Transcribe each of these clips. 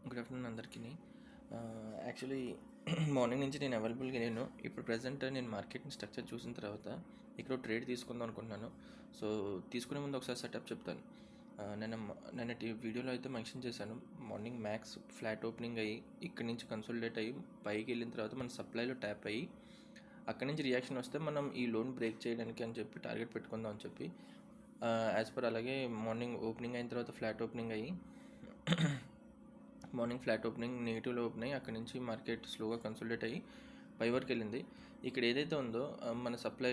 Good afternoon అందరికీ. Actually morning నుంచి నేను అవైలబుల్గా లేను. ఇప్పుడు ప్రజెంట్ నేను మార్కెట్ని స్ట్రక్చర్ చూసిన తర్వాత ఇక్కడ ట్రేడ్ తీసుకుందాం అనుకుంటున్నాను. సో తీసుకునే ముందు ఒకసారి సెటప్ చెప్తాను. నిన్నటి వీడియోలో అయితే మెన్షన్ చేశాను. మార్నింగ్ మ్యాక్స్ ఫ్లాట్ ఓపెనింగ్ అయ్యి ఇక్కడి నుంచి కన్సోలిడేట్ అయ్యి పైకి వెళ్ళిన తర్వాత మన సప్లైలో ట్యాప్ అయ్యి అక్కడి నుంచి రియాక్షన్ వస్తే మనం ఈ లోన్ బ్రేక్ చేయడానికి అని చెప్పి టార్గెట్ పెట్టుకుందాం అని చెప్పి యాజ్ పర్ అలాగే మార్నింగ్ ఓపెనింగ్ అయిన తర్వాత ఫ్లాట్ ఓపెనింగ్ అయ్యి మార్నింగ్ ఫ్లాట్ ఓపెనింగ్ నెగిటివ్లో ఓపెన్ అయ్యి అక్కడి నుంచి మార్కెట్ స్లోగా కన్సోలిడేట్ అయ్యి పై వరకు వెళ్ళింది. ఇక్కడ ఏదైతే ఉందో మన సప్లై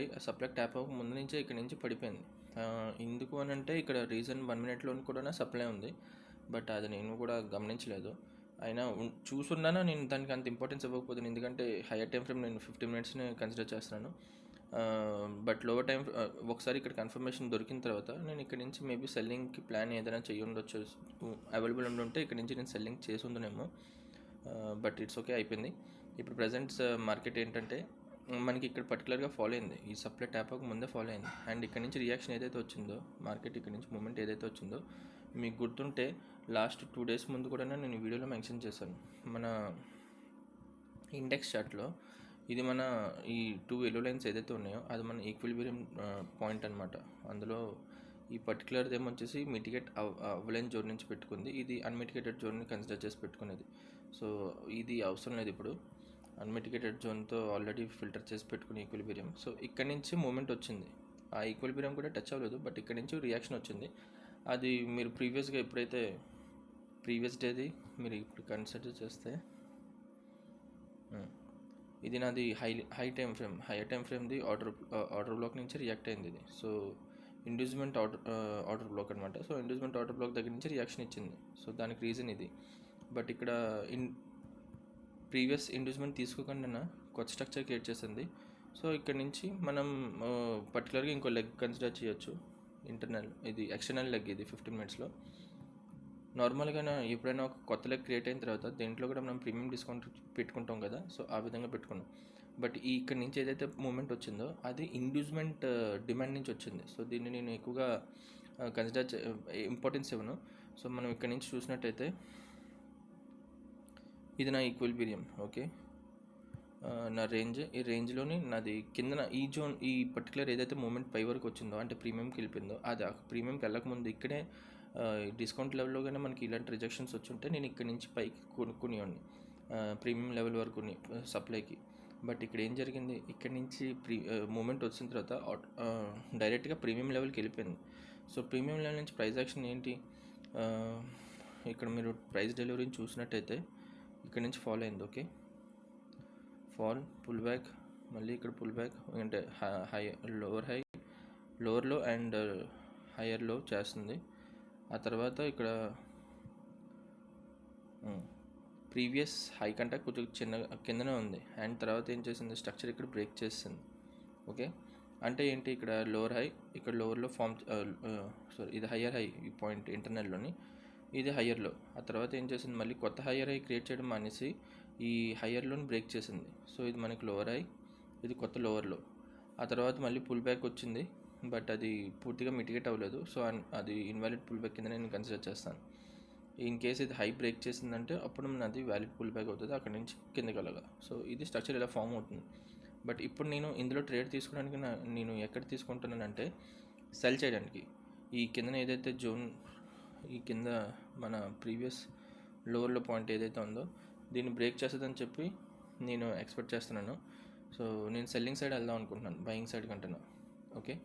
ట్యాప్ అవ్వక ముందు నుంచే ఇక్కడ నుంచి పడిపోయింది. ఎందుకు అని అంటే ఇక్కడ రీజన్ 1 మినిట్లో కూడా సప్లై ఉంది, బట్ అది నేను కూడా గమనించలేదు. అయినా చూసున్నాను, నేను దానికి అంత ఇంపార్టెన్స్ ఇవ్వకపోతుంది, ఎందుకంటే హైయర్ టైం ఫ్రేమ్ నేను 15 మినిట్స్ని కన్సిడర్ చేస్తున్నాను. బట్ లోవర్ టైం ఒకసారి ఇక్కడ కన్ఫర్మేషన్ దొరికిన తర్వాత నేను ఇక్కడ నుంచి మేబీ సెల్లింగ్కి ప్లాన్ ఏదైనా చేయి ఉండొచ్చు, అవైలబుల్ ఉంటే ఇక్కడ నుంచి నేను సెల్లింగ్ చేసి ఉందనేమో. బట్ ఇట్స్ ఓకే, అయిపోయింది. ఇప్పుడు ప్రజెంట్ మార్కెట్ ఏంటంటే మనకి ఇక్కడ పర్టికులర్గా ఫాలో అయింది, ఈ సప్లై ట్యాప్ అవ్వక ముందే ఫాలో అయింది. అండ్ ఇక్కడ నుంచి రియాక్షన్ ఏదైతే వచ్చిందో, మార్కెట్ ఇక్కడ నుంచి మూమెంట్ ఏదైతే వచ్చిందో, మీకు గుర్తుంటే లాస్ట్ 2 డేస్ ముందు కూడా నేను వీడియోలో మెన్షన్ చేశాను. మన ఇండెక్స్ చార్ట్లో ఇది మన ఈ 2 ఎల్లో లైన్స్ ఏదైతే ఉన్నాయో అది మన ఈక్విలిబ్రియం పాయింట్ అనమాట. అందులో ఈ పర్టికులర్ది ఏమొచ్చేసి మిటిగేట్ అవలైన్ జోన్ నుంచి పెట్టుకుంది, ఇది అన్మిటిగేటెడ్ జోన్ని కన్సిడర్ చేసి పెట్టుకునేది. సో ఇది అవసరం లేదు ఇప్పుడు, అన్మిటిగేటెడ్ జోన్తో ఆల్రెడీ ఫిల్టర్ చేసి పెట్టుకుని ఈక్విలిబ్రియం. సో ఇక్కడ నుంచి మూమెంట్ వచ్చింది, ఆ ఈక్విలిబ్రియం కూడా టచ్ అవ్వలేదు, బట్ ఇక్కడ నుంచి రియాక్షన్ వచ్చింది. అది మీరు ప్రీవియస్గా ఎప్పుడైతే ప్రీవియస్ డేది మీరు ఇప్పుడు కన్సిడర్ చేస్తే ఇది నాది హైయర్ టైం ఫ్రేమ్ది ఆర్డర్ బ్లాక్ నుంచి రియాక్ట్ అయింది ఇది. సో ఇండ్యూస్మెంట్ ఆర్డర్ బ్లాక్ అనమాట. సో ఇండ్యూస్మెంట్ ఆర్డర్ బ్లాక్ దగ్గర నుంచి రియాక్షన్ ఇచ్చింది. సో దానికి రీజన్ ఇది. బట్ ఇక్కడ ప్రీవియస్ ఇండ్యూస్మెంట్ తీసుకోకుండా కొత్త స్ట్రక్చర్ క్రియేట్ చేసింది. సో ఇక్కడ నుంచి మనం పర్టికులర్గా ఇంకో లెగ్ కన్సిడర్ చేయొచ్చు, ఇంటర్నల్, ఇది ఎక్స్టర్నల్ లెగ్, ఇది 15 మినిట్స్లో. నార్మల్గా ఎప్పుడైనా ఒక కొత్త లెగ్ క్రియేట్ అయిన తర్వాత దీంట్లో కూడా మనం ప్రీమియం డిస్కౌంట్ పెట్టుకుంటాం కదా, సో ఆ విధంగా పెట్టుకున్నాం. బట్ ఇక్కడ నుంచి ఏదైతే మూమెంట్ వచ్చిందో అది ఇండ్యూస్మెంట్ డిమాండ్ నుంచి వచ్చింది. సో దీన్ని నేను ఎక్కువగా కన్సిడర్ ఇంపార్టెన్స్ ఇవ్వను. సో మనం ఇక్కడ నుంచి చూసినట్టయితే ఇది నా ఈక్విలిబ్రియం, ఓకే, నా రేంజ్. ఈ రేంజ్లోని నాది కిందన ఈ జోన్, ఈ పర్టికులర్ ఏదైతే మూమెంట్ పై వరకు వచ్చిందో అంటే ప్రీమియంకి వెళ్ళిపోయిందో, అది ఆ ప్రీమియంకి వెళ్ళకముందు ఇక్కడే డిస్కౌంట్ లెవెల్లో కానీ మనకి ఇలాంటి రిజెక్షన్స్ వచ్చుంటే నేను ఇక్కడ నుంచి పైకి కొనుక్కునేవాడిని ప్రీమియం లెవెల్ వరకు సప్లైకి. బట్ ఇక్కడ ఏం జరిగింది, ఇక్కడ నుంచి మూమెంట్ వచ్చిన తర్వాత డైరెక్ట్గా ప్రీమియం లెవెల్కి వెళ్ళిపోయింది. సో ప్రీమియం లెవెల్ నుంచి ప్రైస్ యాక్షన్ ఏంటి, ఇక్కడ మీరు ప్రైస్ డెలివరీని చూసినట్టయితే ఇక్కడ నుంచి ఫాలో అయింది, ఓకే, ఫాల్, పుల్ బ్యాక్, మళ్ళీ ఇక్కడ పుల్ బ్యాక్, అంటే లోవర్ లో అండ్ హయ్యర్ లో చేస్తుంది. ఆ తర్వాత ఇక్కడ ప్రీవియస్ హై కంటే కొంచెం కిందనే ఉంది. అండ్ తర్వాత ఏం చేసింది, స్ట్రక్చర్ ఇక్కడ బ్రేక్ చేసింది, ఓకే. అంటే ఏంటి, ఇక్కడ లోవర్ హై, ఇక్కడ లోవర్లో ఇది హయ్యర్ హై, ఈ పాయింట్ ఇంటర్నల్లోని, ఇది హయ్యర్లో. ఆ తర్వాత ఏం చేసింది, మళ్ళీ కొత్త హయ్యర్ హై క్రియేట్ చేయడం మానేసి ఈ హయ్యర్లోని బ్రేక్ చేసింది. సో ఇది మనకి లోవర్ హై, ఇది కొత్త లోవర్లో. ఆ తర్వాత మళ్ళీ పుల్ బ్యాక్ వచ్చింది, బట్ అది పూర్తిగా మిటిగేట్ అవ్వలేదు. సో అది ఇన్వాలిడ్ పుల్ బ్యాక్ కింద నేను కన్సిడర్ చేస్తాను. ఇన్ కేస్ ఇది హై బ్రేక్ చేసిందంటే అప్పుడు అది వ్యాలిడ్ పుల్ బ్యాక్ అవుతుంది, అక్కడ నుంచి కిందకి వెళ్ళగా. సో ఇది స్ట్రక్చర్ ఇలా ఫామ్ అవుతుంది. బట్ ఇప్పుడు నేను ఇందులో ట్రేడ్ తీసుకోవడానికి నేను ఎక్కడ తీసుకుంటున్నానంటే సెల్ చేయడానికి. ఈ కిందన ఏదైతే జోన్, ఈ కింద మన ప్రీవియస్ లోవర్లో పాయింట్ ఏదైతే ఉందో దీన్ని బ్రేక్ చేస్తుందని చెప్పి నేను ఎక్స్పెక్ట్ చేస్తున్నాను. సో నేను సెల్లింగ్ సైడ్ వెళ్దాం అనుకుంటున్నాను, బయింగ్ సైడ్ కంటున్నా, ఓకే.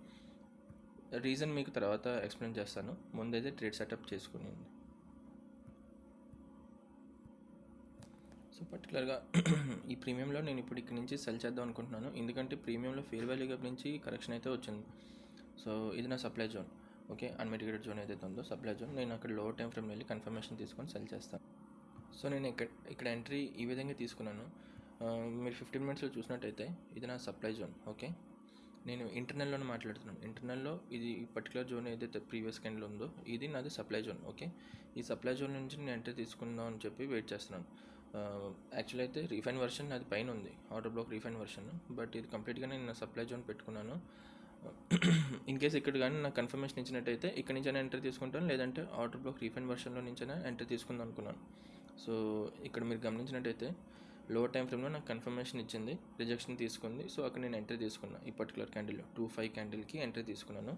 రీజన్ మీకు తర్వాత ఎక్స్ప్లెయిన్ చేస్తాను, ముందైతే ట్రేడ్ సెటప్ చేసుకుని. సో పర్టికులర్గా ఈ ప్రీమియంలో నేను ఇప్పుడు ఇక్కడ నుంచి సెల్ చేద్దాం అనుకుంటున్నాను, ఎందుకంటే ప్రీమియంలో ఫేర్ వాల్యూ గ్యాప్ నుంచి కరెక్షన్ అయితే వచ్చింది. సో ఇది నా supply zone, okay, unmitigated zone ఏదైతే ఉందో సప్లై జోన్. నేను అక్కడ లోవర్ టైం ఫ్రేమ్ వెళ్ళి కన్ఫర్మేషన్ తీసుకొని సెల్ చేస్తాను. సో నేను ఇక్కడ ఎంట్రీ ఈ విధంగా తీసుకున్నాను. మీరు 15 మినిట్స్లో చూసినట్టయితే ఇది నా సప్లై జోన్, ఓకే. నేను ఇంటర్నల్లోనే మాట్లాడుతున్నాను. ఇంటర్నల్లో ఇది ఈ పర్టికులర్ జోన్ ఏదైతే ప్రీవియస్ క్యాండిల్ ఉందో ఇది నాది సప్లై జోన్, ఓకే. ఈ సప్లై జోన్ నుంచి నేను ఎంట్రీ తీసుకుందాం అని చెప్పి వెయిట్ చేస్తున్నాను. యాక్చువల్ అయితే రీఫైన్ వర్షన్ అది పైన ఉంది, order black refine version, but ఇది కంప్లీట్గా నేను నా సప్లై జోన్ పెట్టుకున్నాను. ఇన్ కేస్ ఇక్కడ కానీ నాకు కన్ఫర్మేషన్ ఇచ్చినట్టయితే ఇక్కడ నుంచైనా ఎంట్రీ తీసుకుంటాను, లేదంటే ఆర్డర్ బ్లాక్ రీఫైన్ వర్షన్లో నుంచైనా ఎంట్రీ తీసుకుందాం అనుకున్నాను. సో ఇక్కడ మీరు గమనించినట్టయితే లోవర్ టైం ఫ్రేమ్లో నాకు కన్ఫర్మేషన్ ఇచ్చింది, రిజెక్షన్ తీసుకుంది. సో అక్కడ నేను ఎంట్రీ తీసుకున్నాను. ఈ పర్టికులర్ క్యాండిల్లో 2-5 క్యాండిల్కి ఎంట్రీ తీసుకున్నాను.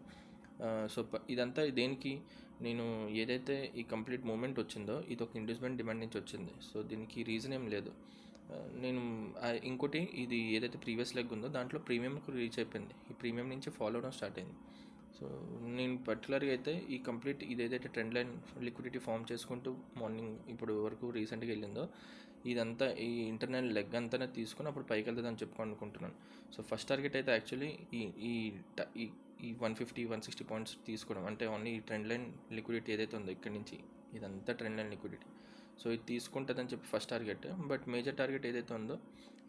సో ఇదంతా దేనికి, నేను ఏదైతే ఈ కంప్లీట్ మూమెంట్ వచ్చిందో ఇది ఒక ఇండ్యూస్మెంట్ డిమాండ్ నుంచి వచ్చింది. సో దీనికి రీజన్ ఏం లేదు. నేను ఇంకోటి, ఇది ఏదైతే ప్రీవియస్ లెగ్ ఉందో దాంట్లో ప్రీమియంకు రీచ్ అయిపోయింది. ఈ ప్రీమియం నుంచి ఫాలో అవడం స్టార్ట్ అయింది. సో నేను పర్టికులర్గా అయితే ఈ కంప్లీట్ ఇదేదైతే ట్రెండ్ లైన్ లిక్విడిటీ ఫామ్ చేసుకుంటూ మార్నింగ్ ఇప్పుడు వరకు రీసెంట్గా వెళ్ళిందో ఇదంతా ఈ ఇంటర్నల్ లెగ్ అంతా తీసుకుని అప్పుడు పైకి వెళ్తుందని చెప్పుకోనుకుంటున్నాను. సో ఫస్ట్ టార్గెట్ అయితే యాక్చువల్లీ ఈ ఈ ఈ 150-160 పాయింట్స్ తీసుకోవడం, అంటే ఓన్లీ ఈ ట్రెండ్ లైన్ లిక్విడిటీ ఏదైతే ఉందో ఇక్కడి నుంచి ఇదంతా ట్రెండ్ లైన్ లిక్విడిటీ. సో ఇది తీసుకుంటుందని చెప్పి first target. But major target ఏదైతే ఉందో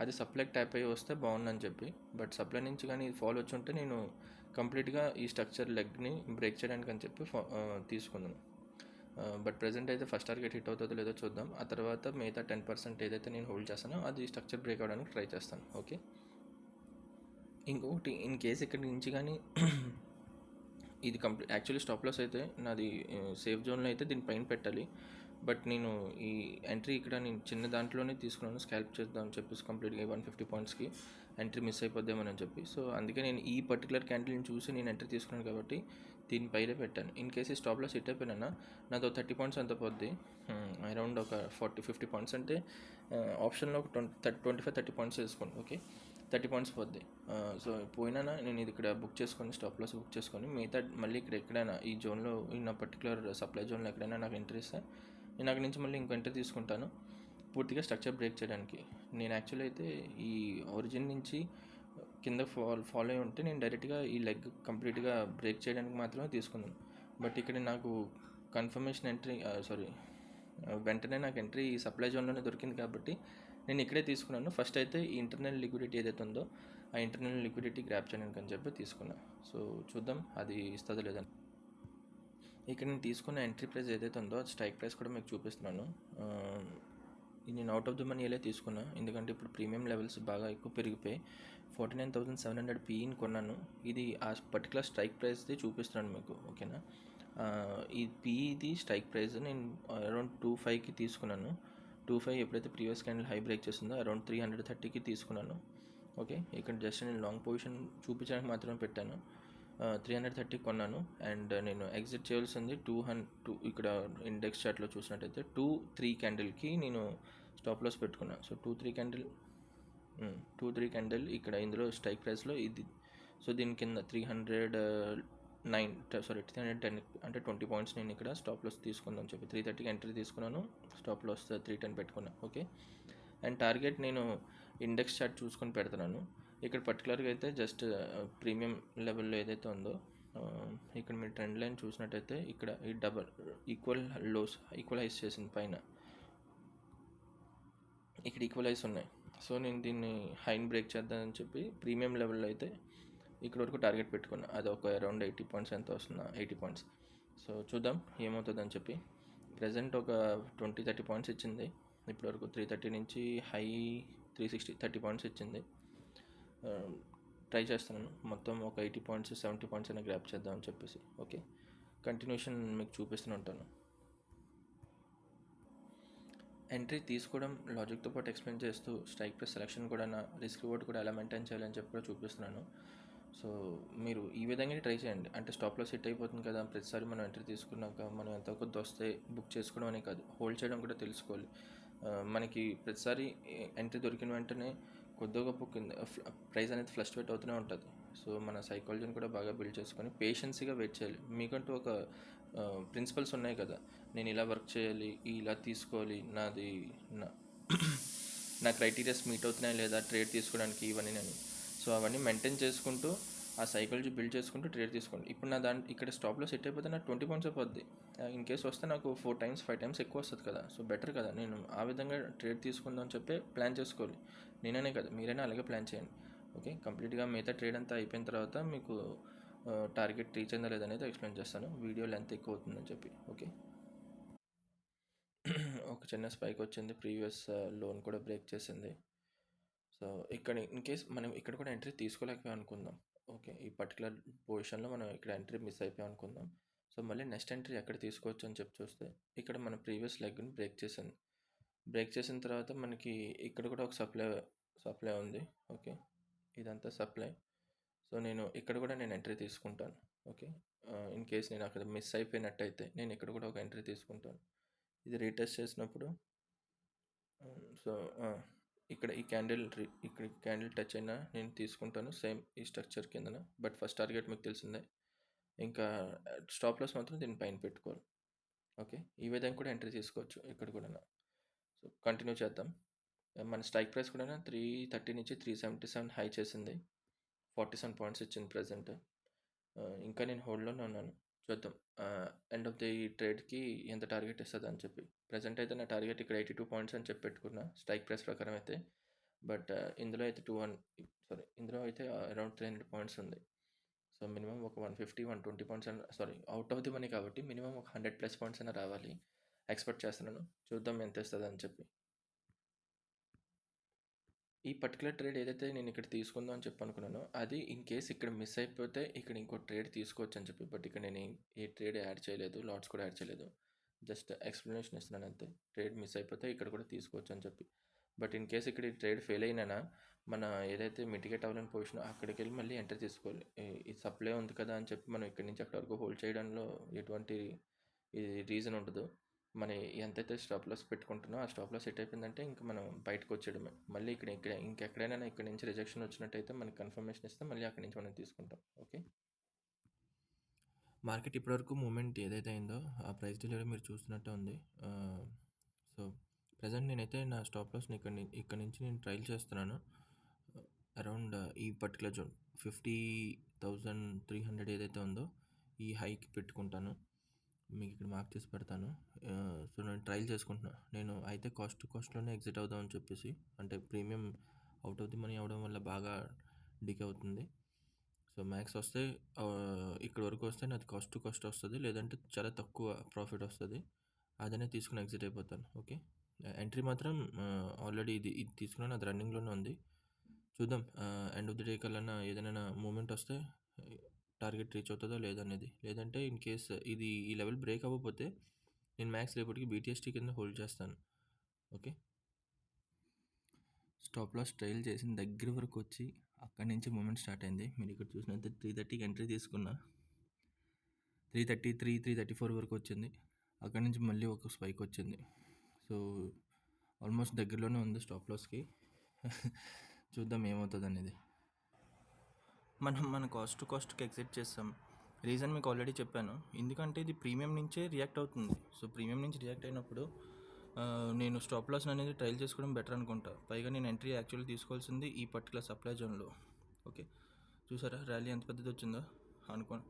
అది సప్లై ట్యాప్ అయ్యి వస్తే బాగుందని చెప్పి, బట్ సప్లై నుంచి కానీ ఇది ఫాలో వచ్చి ఉంటే నేను కంప్లీట్గా ఈ స్ట్రక్చర్ లెగ్ని బ్రేక్ చేయడానికి అని చెప్పి తీసుకున్నాను. బట్ ప్రజెంట్ అయితే ఫస్ట్ టార్గెట్ హిట్ అవుతుందో లేదో చూద్దాం. ఆ తర్వాత మిగతా 10% ఏదైతే నేను హోల్డ్ చేస్తానో అది స్ట్రక్చర్ బ్రేక్ అవ్వడానికి ట్రై చేస్తాను. ఓకే, ఇంకొకటి, ఇన్ కేస్ ఇక్కడి నుంచి కానీ ఇది యాక్చువల్లీ స్టాప్ లాస్ అయితే నాది సేఫ్ జోన్లో అయితే దీని పైన పెట్టాలి. బట్ నేను ఈ ఎంట్రీ ఇక్కడ నేను చిన్న దాంట్లోనే తీసుకున్నాను, స్కాల్ప్ చేద్దాం అని చెప్పేసి కంప్లీట్గా 150 పాయింట్స్కి ఎంట్రీ మిస్ అయిపోద్దామని చెప్పి. సో అందుకే నేను ఈ పర్టికులర్ క్యాండిల్ని చూసి నేను ఎంట్రీ తీసుకున్నాను కాబట్టి దీనిపైనే పెట్టాను. ఇన్ కేసు ఈ స్టాప్ లాస్ హిట్ అయిపోయినా నాతో 30 పాయింట్స్ అంత పోద్ది, అరౌండ్ ఒక 40-50 పాయింట్స్. అంటే ఆప్షన్లో ఒక 25-30 పాయింట్స్ వేసుకోండి. ఓకే, 30 పాయింట్స్ పోద్ది. సో పోయినా నేను ఇది ఇక్కడ బుక్ చేసుకొని స్టాప్ లాస్ బుక్ చేసుకొని మిగతా మళ్ళీ ఇక్కడ ఎక్కడైనా ఈ జోన్లో ఈ నా పర్టికులర్ సప్లై జోన్లో ఎక్కడైనా నాకు ఎంట్రీ ఇస్తే నేను అక్కడి నుంచి మళ్ళీ ఇంకో ఎంట్రీ తీసుకుంటాను పూర్తిగా స్ట్రక్చర్ బ్రేక్ చేయడానికి. నేను యాక్చువల్లీ అయితే ఈ ఒరిజిన్ నుంచి కింద ఫాలో అయి ఉంటే నేను డైరెక్ట్గా ఈ లెగ్ కంప్లీట్గా బ్రేక్ చేయడానికి మాత్రమే తీసుకున్నాను. బట్ ఇక్కడ నాకు కన్ఫర్మేషన్ ఎంట్రీ వెంటనే నాకు ఎంట్రీ ఈ సప్లై జోన్లోనే దొరికింది కాబట్టి నేను ఇక్కడే తీసుకున్నాను. ఫస్ట్ అయితే ఈ ఇంటర్నల్ లిక్విడిటీ ఏదైతే ఉందో ఆ ఇంటర్నల్ లిక్విడిటీ గ్రాప్ చేయడానికి అని చెప్పి తీసుకున్నాను. సో చూద్దాం అది ఇస్తుందో లేదని. ఇక్కడ నేను తీసుకున్న ఎంట్రీ ప్రైస్ ఏదైతే ఉందో స్ట్రైక్ ప్రైస్ కూడా మీకు చూపిస్తున్నాను. నేను అవుట్ ఆఫ్ ద మనీ ఎలా తీసుకున్నా, ఎందుకంటే ఇప్పుడు ప్రీమియం లెవెల్స్ బాగా ఎక్కువ పెరిగిపోయి 49,700 పీఈని కొన్నాను. ఇది ఆ పర్టికులర్ స్ట్రైక్ ప్రైస్ది చూపిస్తున్నాను మీకు. ఓకేనా, ఈ పీఈది స్ట్రైక్ ప్రైస్ నేను అరౌండ్ 2.5కి తీసుకున్నాను. 2.5 ఎప్పుడైతే ప్రీవియస్ క్యాండిల్ హై బ్రేక్ చేస్తుందో అరౌండ్ 330కి తీసుకున్నాను. ఓకే, ఇక్కడ జస్ట్ నేను లాంగ్ పొజిషన్ చూపించడానికి మాత్రమే పెట్టాను. 330 కొన్నాను. అండ్ నేను ఎగ్జిట్ చేయాల్సింది 200 ఇక్కడ ఇండెక్స్ చార్ట్లో చూసినట్టయితే 2-3 క్యాండిల్కి నేను స్టాప్ లాస్ పెట్టుకున్నాను. సో 2-3 క్యాండిల్ ఇక్కడ ఇందులో స్ట్రైక్ ప్రైస్లో ఇది. సో దీని కింద 310 అంటే 20 పాయింట్స్ నేను ఇక్కడ స్టాప్ లాస్ తీసుకుందాం చెప్పి 330కి ఎంట్రీ తీసుకున్నాను, స్టాప్ లాస్ 310 పెట్టుకున్నాను. ఓకే, అండ్ టార్గెట్ నేను ఇండెక్స్ చార్ట్ చూసుకొని పెడుతున్నాను. ఇక్కడ పర్టికులర్గా అయితే జస్ట్ ప్రీమియం లెవెల్లో ఏదైతే ఉందో ఇక్కడ మీరు ట్రెండ్ లైన్ చూసినట్టయితే ఇక్కడ ఈ డబల్ ఈక్వలైజ్ చేసింది పైన, ఇక్కడ ఈక్వలైజ్ ఉన్నాయి. సో నేను దీన్ని హైన్ బ్రేక్ చేద్దామని చెప్పి ప్రీమియం లెవెల్లో అయితే ఇక్కడ వరకు టార్గెట్ పెట్టుకున్నా. అది ఒక అరౌండ్ 80 పాయింట్స్ ఎంత వస్తుందా, 80 పాయింట్స్. సో చూద్దాం ఏమవుతుందని చెప్పి. ప్రజెంట్ ఒక 20-30 పాయింట్స్ ఇచ్చింది ఇప్పటివరకు. 330 నుంచి హై 360 30 పాయింట్స్ ఇచ్చింది. ట్రై చేస్తున్నాను మొత్తం ఒక 80 పాయింట్స్ 70 పాయింట్స్ అయినా గ్రాప్ చేద్దామని చెప్పేసి. ఓకే, కంటిన్యూషన్ మీకు చూపిస్తూనే ఉంటాను. ఎంట్రీ తీసుకోవడం లాజిక్తో పాటు ఎక్స్ప్లెయిన్ చేస్తూ స్ట్రైక్ ప్రైస్ సెలెక్షన్ కూడా నా రిస్క్ రివార్డ్ కూడా ఎలా మెయింటైన్ చేయాలని చెప్పి కూడా చూపిస్తున్నాను. సో మీరు ఈ విధంగా ట్రై చేయండి. అంటే స్టాప్ లాస్ హిట్ అయిపోతుంది కదా, ప్రతిసారి మనం ఎంట్రీ తీసుకున్నాక మనం ఎంత కొద్ది వస్తే బుక్ చేసుకోవడం అనే కాదు, హోల్డ్ చేయడం కూడా తెలుసుకోవాలి. మనకి ప్రతిసారి ఎంట్రీ దొరికిన వెంటనే కొద్దిగా గొప్ప ప్రైస్ అనేది ఫ్లక్చువేట్ అవుతూనే ఉంటుంది. సో మన సైకాలజీని కూడా బాగా బిల్డ్ చేసుకొని పేషెన్సీగా వెయిట్ చేయాలి. మీకంటూ ఒక ప్రిన్సిపల్స్ ఉన్నాయి కదా, నేను ఇలా వర్క్ చేయాలి, ఇలా తీసుకోవాలి, నా క్రైటీరియాస్ మీట్ అవుతున్నాయి లేదా ట్రేడ్ తీసుకోవడానికి ఇవన్నీ నేను. సో అవన్నీ మెయింటైన్ చేసుకుంటూ ఆ సైకాలజీ బిల్డ్ చేసుకుంటూ ట్రేడ్ తీసుకోండి. ఇప్పుడు నా ఇక్కడ స్టాప్లో సెట్ అయిపోతే నాకు 20 పాయింట్స్ అయిపోద్ది. ఇన్ కేసు వస్తే నాకు 4-5 టైమ్స్ ఎక్కువ వస్తుంది కదా. సో బెటర్ కదా, నేను ఆ విధంగా ట్రేడ్ తీసుకుందాం అని చెప్పి ప్లాన్ చేసుకోవాలి. నేనే కదా, మీరైనా అలాగే ప్లాన్ చేయండి. ఓకే, కంప్లీట్గా మిగతా ట్రేడ్ అంతా అయిపోయిన తర్వాత మీకు టార్గెట్ రీచ్ అయిందా లేదనేది ఎక్స్ప్లెయిన్ చేస్తాను. వీడియో లెంత్ ఎక్కువ అవుతుందని చెప్పి. ఓకే, ఒక చిన్న స్పైక్ వచ్చింది, ప్రీవియస్ లోన్ కూడా బ్రేక్ చేసింది. సో ఇక్కడ ఇన్ కేస్ మనం ఇక్కడ కూడా ఎంట్రీ తీసుకోలేకపోయాం అనుకుందాం. ఓకే, ఈ పర్టికులర్ పొజిషన్లో మనం ఇక్కడ ఎంట్రీ మిస్ అయిపోయాం అనుకుందాం. సో మళ్ళీ నెక్స్ట్ ఎంట్రీ ఎక్కడ తీసుకోవచ్చు అని చెప్పి చూస్తే ఇక్కడ మన ప్రీవియస్ లెగ్ని బ్రేక్ చేసింది. బ్రేక్ చేసిన తర్వాత మనకి ఇక్కడ కూడా ఒక సప్లై ఉంది. ఓకే, ఇదంతా సప్లై. సో నేను ఇక్కడ కూడా నేను ఎంట్రీ తీసుకుంటాను. ఓకే, ఇన్ కేస్ నేను అక్కడ మిస్ అయిపోయినట్టయితే నేను ఇక్కడ కూడా ఒక ఎంట్రీ తీసుకుంటాను. ఇది రీటెస్ట్ చేసినప్పుడు సో ఇక్కడ ఈ క్యాండిల్ టచ్ అయినా నేను తీసుకుంటాను సేమ్ ఈ స్ట్రక్చర్ కిందన. బట్ ఫస్ట్ టార్గెట్ మీకు తెలిసిందే. ఇంకా స్టాప్ లాస్ మాత్రం దీని పైన పెట్టుకోవాలి. ఓకే, ఈ విధంగా కూడా ఎంట్రీ తీసుకోవచ్చు ఇక్కడ కూడా. సో కంటిన్యూ చేద్దాం. మన స్ట్రైక్ ప్రైస్ కూడా 330 నుంచి 377 హై చేసింది. 47 పాయింట్స్ ఇచ్చింది ప్రజెంట్. ఇంకా నేను హోల్డ్లోనే ఉన్నాను. చూద్దాం ఎండ్ ఆఫ్ ది ట్రేడ్కి ఎంత టార్గెట్ ఇస్తుంది అని చెప్పి. ప్రజెంట్ అయితే నా టార్గెట్ ఇక్కడ 82 పాయింట్స్ అని చెప్పి పెట్టుకున్నా స్ట్రైక్ ప్రైస్ ప్రకారం అయితే. బట్ ఇందులో అయితే అరౌండ్ 300 పాయింట్స్ ఉంది. సో మినిమం ఒక 150-120 points out of the money కాబట్టి మినిమం ఒక 100+ పాయింట్స్ అయినా రావాలి ఎక్స్పెక్ట్ చేస్తున్నాను. చూద్దాం ఎంత ఇస్తుంది అని చెప్పి. ఈ పర్టికులర్ ట్రేడ్ ఏదైతే నేను ఇక్కడ తీసుకుందాం అని చెప్పి అనుకున్నానో అది ఇన్ కేస్ ఇక్కడ మిస్ అయిపోతే ఇక్కడ ఇంకో ట్రేడ్ తీసుకోవచ్చు అని చెప్పి. బట్ ఇక్కడ నేను ఏ ట్రేడ్ యాడ్ చేయలేదు, లాట్స్ కూడా యాడ్ చేయలేదు. జస్ట్ ఎక్స్ప్లెనేషన్ ఇస్తున్నాను అంతే. ట్రేడ్ మిస్ అయిపోతే ఇక్కడ కూడా తీసుకోవచ్చు అని చెప్పి. బట్ ఇన్ కేస్ ఇక్కడ ఈ ట్రేడ్ ఫెయిల్ అయినా మన ఏదైతే మిటిగేట్ అవ్వాలని పొజిషన్ అక్కడికి వెళ్ళి మళ్ళీ ఎంటర్ తీసుకోవాలి. ఈ సప్లై ఉంది కదా అని చెప్పి మనం ఇక్కడి నుంచి అక్కడి వరకు హోల్డ్ చేయడంలో ఎటువంటి రీజన్ ఉండదు. మనం ఎంతైతే స్టాప్ లాస్ పెట్టుకుంటున్నామో ఆ స్టాప్ లాస్ సెట్ అయిపోయిందంటే ఇంకా మనం బయటకు వచ్చేయడమే. మళ్ళీ ఇంకెక్కడైనా ఇక్కడ నుంచి రిజెక్షన్ వచ్చినట్టయితే మనకి కన్ఫర్మేషన్ ఇస్తే మళ్ళీ అక్కడి నుంచి మనం తీసుకుంటాం. ఓకే, మార్కెట్ ఇప్పటివరకు మూమెంట్ ఏదైతే అయిందో ఆ ప్రైస్ డీలర్ మీరు చూస్తున్నట్టే ఉంది. సో ప్రజెంట్ నేనైతే నా స్టాప్ లాస్ని ఇక్కడ నుంచి నేను ట్రయల్ చేస్తున్నాను. అరౌండ్ ఈ పర్టికులర్ జోన్ 50,300 ఏదైతే ఉందో ఈ హైకి పెట్టుకుంటాను. మీకు ఇక్కడ మార్క్ చేసి పెడతాను. సో నేను ట్రయల్ చేసుకుంటున్నాను. నేను అయితే కాస్ట్లోనే ఎగ్జిట్ అవుదామని చెప్పేసి. అంటే premium out of the money అవడం వల్ల బాగా డికే అవుతుంది. సో మ్యాక్స్ వస్తే ఇక్కడ వరకు వస్తే నాది కాస్ట్ వస్తుంది, లేదంటే చాలా తక్కువ ప్రాఫిట్ వస్తుంది. అదనే తీసుకుని ఎగ్జిట్ అయిపోతాను. ఓకే, ఎంట్రీ మాత్రం ఆల్రెడీ ఇది తీసుకున్నాను, అది రన్నింగ్లోనే ఉంది. చూద్దాం ఎండ్ ఆఫ్ ది డే కల్లా ఏదైనా మూమెంట్ వస్తే టార్గెట్ రీచ్ అవుతుందో లేదనేది. లేదంటే ఇన్ కేస్ ఇది ఈ లెవెల్ బ్రేక్ అవ్వకపోతే నేను మ్యాక్స్ రేపటికి BTST కింద హోల్డ్ చేస్తాను. ఓకే, స్టాప్ లాస్ ట్రైల్ చేసిన దగ్గర వరకు వచ్చి అక్కడి నుంచి మూమెంట్ స్టార్ట్ అయింది. మీరు ఇక్కడ చూసినంత 330కి ఎంట్రీ తీసుకున్నా, 333, 334 వరకు వచ్చింది. అక్కడి నుంచి మళ్ళీ ఒక స్పైక్ వచ్చింది. సో ఆల్మోస్ట్ దగ్గరలోనే ఉంది స్టాప్ లాస్కి. చూద్దాం ఏమవుతుంది అనేది. మన కాస్ట్కి ఎగ్జిట్ చేస్తాం. రీజన్ మీకు ఆల్రెడీ చెప్పాను. ఎందుకంటే ఇది ప్రీమియం నుంచే రియాక్ట్ అవుతుంది. సో ప్రీమియం నుంచి రియాక్ట్ అయినప్పుడు నేను స్టాప్ లాస్ అనేది ట్రయల్ చేసుకోవడం బెటర్ అనుకుంటా. పైగా నేను ఎంట్రీ యాక్చువల్లీ తీసుకోవాల్సింది ఈ పర్టికులర్ సప్లై జోన్లో. ఓకే, చూసారా ర్యాలీ ఎంత పెద్దది వచ్చిందో అనుకోండి.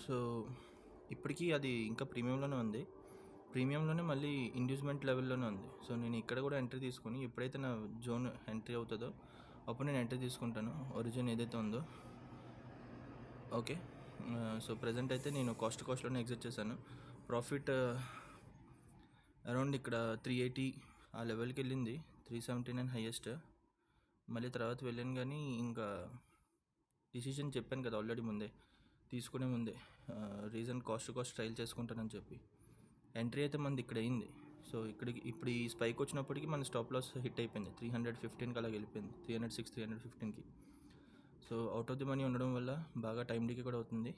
సో ఇప్పటికీ అది ఇంకా ప్రీమియంలోనే ఉంది. ప్రీమియంలోనే మళ్ళీ ఇండ్యూస్మెంట్ లెవెల్లోనే ఉంది. సో నేను ఇక్కడ కూడా ఎంట్రీ తీసుకొని ఎప్పుడైతే నా జోన్ ఎంట్రీ అవుతుందో అప్పుడు నేను ఎంట్రీ తీసుకుంటాను ఒరిజిన్ ఏదైతే ఉందో. ఓకే, సో ప్రజెంట్ అయితే నేను కాస్ట్లోనే ఎగ్జిట్ చేశాను. ప్రాఫిట్ అరౌండ్ ఇక్కడ 380 ఆ లెవెల్కి వెళ్ళింది. 379 హైయెస్ట్. మళ్ళీ తర్వాత వెళ్ళాను కానీ ఇంకా డిసిషన్ చెప్పాను కదా ఆల్రెడీ ముందే, తీసుకునే ముందే. రీజన్ కాస్ట్ ట్రయల్ చేసుకుంటానని చెప్పి. ఎంట్రీ అయితే మనది ఇక్కడ అయింది. సో ఇప్పుడు ఈ స్పైక్ వచ్చినప్పటికీ మన స్టాప్ లాస్ హిట్ అయిపోయింది. 315కి అలా వెళ్ళిపోయింది, 306, 315కి. So out of the money ఉండడం వల్ల బాగా టైం డీకే కూడా అవుతుంది.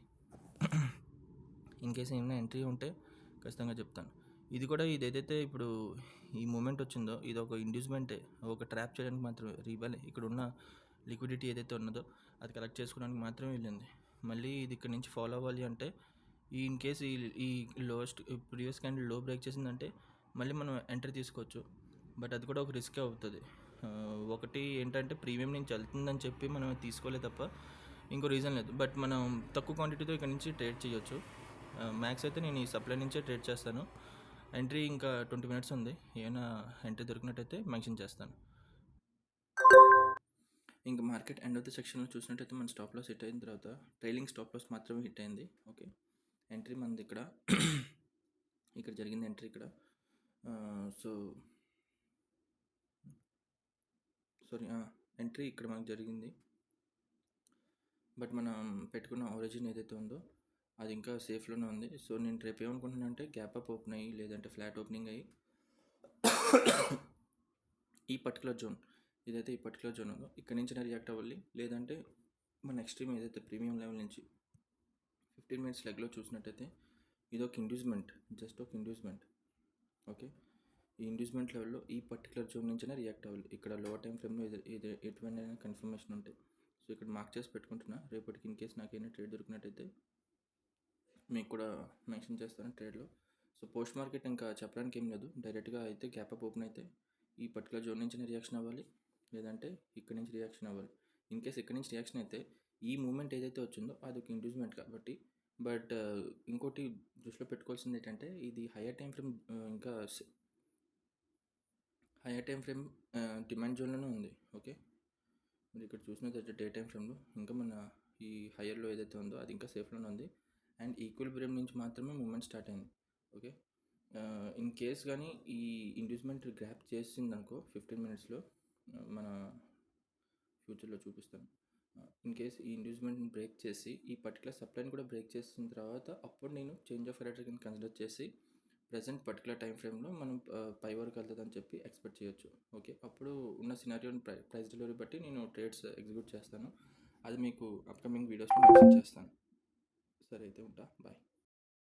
ఇన్ కేస్ ఏమైనా ఎంట్రీ ఉంటే ఖచ్చితంగా చెప్తాను. ఇది ఏదైతే ఇప్పుడు ఈ మూమెంట్ వచ్చిందో ఇది ఒక ఇండ్యూస్మెంటే, ఒక ట్రాప్ చేయడానికి మాత్రమే. ఇక్కడ ఉన్న లిక్విడిటీ ఏదైతే ఉన్నదో అది కలెక్ట్ చేసుకోవడానికి మాత్రమే వెళ్ళింది. మళ్ళీ ఇది ఇక్కడ నుంచి ఫాలో అవ్వాలి అంటే ఇన్ కేస్ ఈ లోయెస్ట్ ప్రీవియస్ క్యాండిల్ లో బ్రేక్ చేసిందంటే మళ్ళీ మనం ఎంట్రీ తీసుకోవచ్చు. బట్ అది కూడా ఒక రిస్కే అవుతుంది. ఒకటి ఏంటంటే ప్రీమియం నుంచి వెళ్తుందని చెప్పి మనం తీసుకోలే తప్ప ఇంకో రీజన్ లేదు. బట్ మనం తక్కువ క్వాంటిటీతో ఇక్కడ నుంచి ట్రేడ్ చేయొచ్చు. మ్యాక్స్ అయితే నేను ఈ సప్లై నుంచే ట్రేడ్ చేస్తాను. ఎంట్రీ ఇంకా 20 minutes ఉంది. ఏమైనా ఎంట్రీ దొరికినట్టయితే మెన్షన్ చేస్తాను. ఇంకా మార్కెట్ ఎండ్ ఆఫ్ ది సెక్షన్లో చూసినట్టయితే మన స్టాప్ లాస్ హిట్ అయిన తర్వాత ట్రైలింగ్ స్టాప్ లాస్ మాత్రమే హిట్ అయింది. ఓకే, ఎంట్రీ మనది ఇక్కడ జరిగింది ఎంట్రీ ఇక్కడ. ఎంట్రీ ఇక్కడ మనకు జరిగింది. బట్ మనం పెట్టుకున్న ఒరిజిన్ ఏదైతే ఉందో అది ఇంకా సేఫ్లోనే ఉంది. సో నేను రేపు ఏమనుకుంటున్నాను అంటే గ్యాప్ అప్ ఓపెన్ అయ్యి లేదంటే ఫ్లాట్ ఓపెనింగ్ అయ్యి ఈ పర్టికులర్ జోన్ ఏదైతే ఈ పర్టికులర్ జోన్ ఉందో ఇక్కడ నుంచి రియాక్ట్ అవ్వాలి, లేదంటే మన ఎక్స్ట్రీమ్ ఏదైతే ప్రీమియం లెవెల్ నుంచి 15 మినిట్స్ లెగ్లో చూసినట్టయితే ఇది ఒక ఇండ్యూస్మెంట్, జస్ట్ ఒక ఇండ్యూస్మెంట్. ఓకే, ఈ ఇండ్యూస్మెంట్ లెవెల్లో ఈ పర్టికులర్ జోన్ నుంచైనా రియాక్ట్ అవ్వాలి. ఇక్కడ లోవర్ టైం ఫ్రేమ్లో ఇది ఎటువంటి కన్ఫర్మేషన్ ఉంటాయి. సో ఇక్కడ మార్క్ చేసి పెట్టుకుంటున్నా, రేపటికి ఇన్ కేస్ నాకైనా ట్రేడ్ దొరికినట్టయితే మీకు కూడా మెన్షన్ చేస్తాను ట్రేడ్లో. సో పోస్ట్ మార్కెట్ ఇంకా చెప్పడానికి ఏం లేదు, డైరెక్ట్గా అయితే గ్యాప్ అప్ ఓపెన్ అయితే ఈ పర్టికులర్ జోన్ నుంచి రియాక్షన్ అవ్వాలి, లేదంటే ఇక్కడ నుంచి రియాక్షన్ అవ్వాలి. ఇన్ కేస్ ఇక్కడ నుంచి రియాక్షన్ అయితే ఈ మూమెంట్ ఏదైతే వచ్చిందో అది ఒక ఇండ్యూస్మెంట్ కాబట్టి. బట్ ఇంకోటి దృష్టిలో పెట్టుకోవాల్సింది ఏంటంటే ఇది హయ్యర్ టైం ఫ్రేమ్, ఇంకా హయ్యర్ టైం ఫ్రేమ్ డిమాండ్ జోన్లోనే ఉంది. ఓకే, మీరు ఇక్కడ చూసినట్లయితే డే టైం ఫ్రేమ్లో ఇంకా మన ఈ హయ్యర్లో ఏదైతే ఉందో అది ఇంకా సేఫ్లోనే ఉంది, అండ్ ఈక్విలిబ్రియం నుంచి మాత్రమే మూమెంట్ స్టార్ట్ అయింది. ఓకే, ఇన్ కేస్ కానీ ఈ ఇండ్యూస్మెంట్ గ్రాప్ చేసింది అనుకో 15 మినిట్స్లో, మన ఫ్యూచర్లో చూపిస్తాను. ఇన్ కేస్ ఈ ఇండ్యూస్మెంట్ని బ్రేక్ చేసి ఈ పర్టికులర్ సప్లైని కూడా బ్రేక్ చేసిన తర్వాత అప్పుడు నేను చేంజ్ ఆఫ్ రేట్ కింద కన్సిడర్ చేసి ప్రజెంట్ పర్టికులర్ టైం ఫ్రేమ్లో మనం పై వరకు వెళ్తుందని చెప్పి ఎక్స్పెక్ట్ చేయొచ్చు. ఓకే, అప్పుడు ఉన్న సినారియోని ప్రైస్ డెలివరీ బట్టి నేను ట్రేడ్స్ ఎగ్జిక్యూట్ చేస్తాను. అది మీకు అప్కమింగ్ వీడియోస్లో మెన్షన్ చేస్తాను. సరే అయితే ఉంటా, బాయ్.